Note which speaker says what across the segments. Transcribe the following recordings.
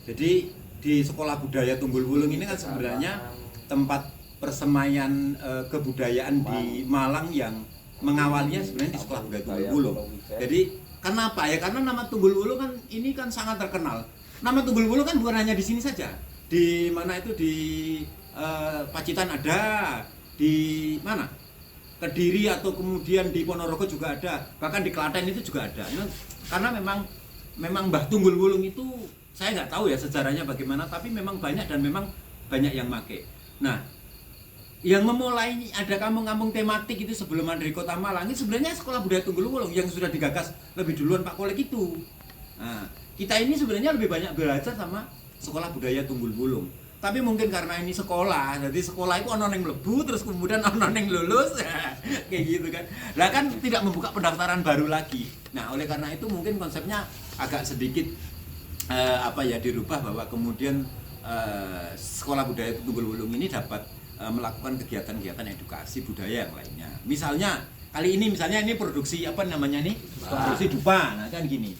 Speaker 1: Jadi di Sekolah Budaya Tunggul Wulung ini kan sebenarnya tempat persemaian kebudayaan di Malang yang mengawalnya sebenarnya di Sekolah Budaya Tunggul Wulung. Jadi kenapa ya? Karena nama Tunggul Wulung kan ini kan sangat terkenal. Nama Tunggul Wulung kan bukan hanya di sini saja. Di mana itu di Pacitan ada, di mana? Kediri atau kemudian di Ponorogo juga ada, bahkan di Klaten itu juga ada. Karena memang Mbah Tunggul Wulung itu saya nggak tahu ya sejarahnya bagaimana, tapi memang banyak dan memang banyak yang make. Nah, yang memulai ada kampung-kampung tematik itu sebelum ada di Kota Malang itu sebenarnya Sekolah Budaya Tunggul Wulung yang sudah digagas lebih duluan Pak Kolek itu. Nah, kita ini sebenarnya lebih banyak belajar sama Sekolah Budaya Tunggul Wulung. Tapi mungkin karena ini sekolah, jadi sekolah itu ono neng mlebu terus kemudian ono neng lulus kayak gitu kan. Lah kan tidak membuka pendaftaran baru lagi. Nah, oleh karena itu mungkin konsepnya agak sedikit dirubah bahwa kemudian Sekolah Budaya Tunggul Wulung ini dapat melakukan kegiatan-kegiatan edukasi budaya yang lainnya. Misalnya kali ini ini produksi produksi dupa. Nah, kan gini.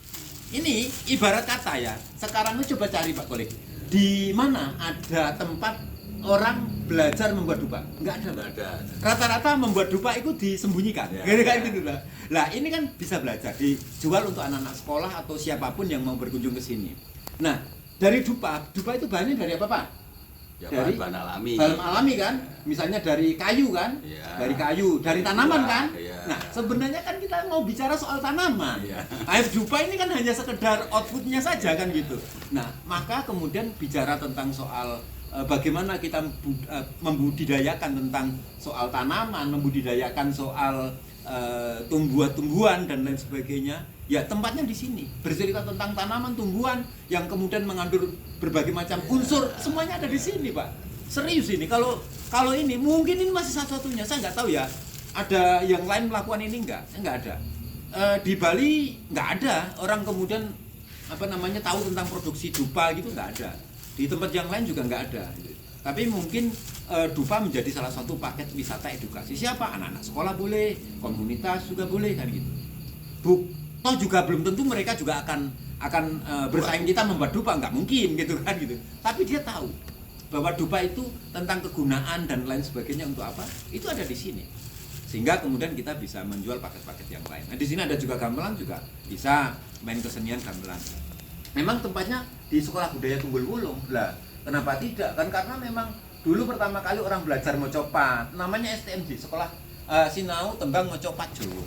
Speaker 1: Ini ibarat kata ya. Sekarang lu coba cari Pak Kolek. Di mana ada tempat orang belajar membuat dupa? Enggak ada. Rata-rata membuat dupa itu disembunyikan. Ya. Gitu lah. Lah, ini kan bisa belajar, dijual untuk anak-anak sekolah atau siapapun yang mau berkunjung ke sini. Nah, dari dupa itu bahannya dari apa, Pak?
Speaker 2: Ya,
Speaker 1: dari
Speaker 2: bahan alami.
Speaker 1: Bahan alami kan? Misalnya dari kayu kan?
Speaker 2: Ya.
Speaker 1: Dari kayu, dari tanaman kan?
Speaker 2: Ya.
Speaker 1: Nah, sebenarnya kan kita mau bicara soal tanaman.
Speaker 2: Ya.
Speaker 1: Air dupa ini kan hanya sekedar outputnya saja kan gitu. Nah, maka kemudian bicara tentang soal bagaimana kita membudidayakan tentang soal tanaman, membudidayakan soal tumbuhan-tumbuhan dan lain sebagainya. Ya, tempatnya di sini. Bercerita tentang tanaman, tumbuhan yang kemudian mengandung berbagai macam unsur, semuanya ada di sini, Pak. Serius ini. Kalau ini mungkin ini masih satu-satunya. Saya nggak tahu ya. Ada yang lain melakukan ini nggak ada. Di Bali nggak ada orang kemudian tahu tentang produksi dupa gitu, nggak ada. Di tempat yang lain juga nggak ada. Tapi mungkin dupa menjadi salah satu paket wisata edukasi. Siapa? Anak-anak sekolah boleh, komunitas juga boleh kan gitu. Toh juga belum tentu mereka juga akan bersaing kita membuat dupa, nggak mungkin gitu kan gitu. Tapi dia tahu bahwa dupa itu tentang kegunaan dan lain sebagainya untuk apa, itu ada di sini. Sehingga kemudian kita bisa menjual paket-paket yang lain. Nah, di sini ada juga gamelan, juga bisa main kesenian gamelan. Memang tempatnya di Sekolah Budaya Tunggul Wulung. Lah, kenapa tidak? Kan karena memang dulu pertama kali orang belajar mocopat, namanya STMJ, Sekolah Sinau Tembang Mocopat Jowo.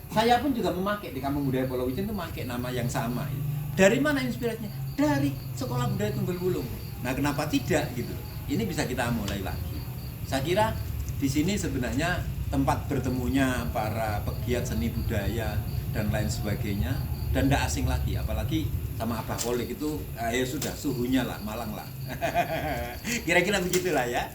Speaker 1: Saya pun juga memakai di Kampung Budaya Pulau Ijen itu memakai nama yang sama. Dari mana inspirasinya? Dari Sekolah Budaya Tunggul Wulung. Nah, kenapa tidak gitu? Ini bisa kita mulai lagi. Saya kira di sini sebenarnya tempat bertemunya para pegiat seni budaya dan lain sebagainya, dan tidak asing lagi, apalagi sama Abah Kolek itu ya sudah suhunya lah, Malang lah. Kira-kira begitulah ya.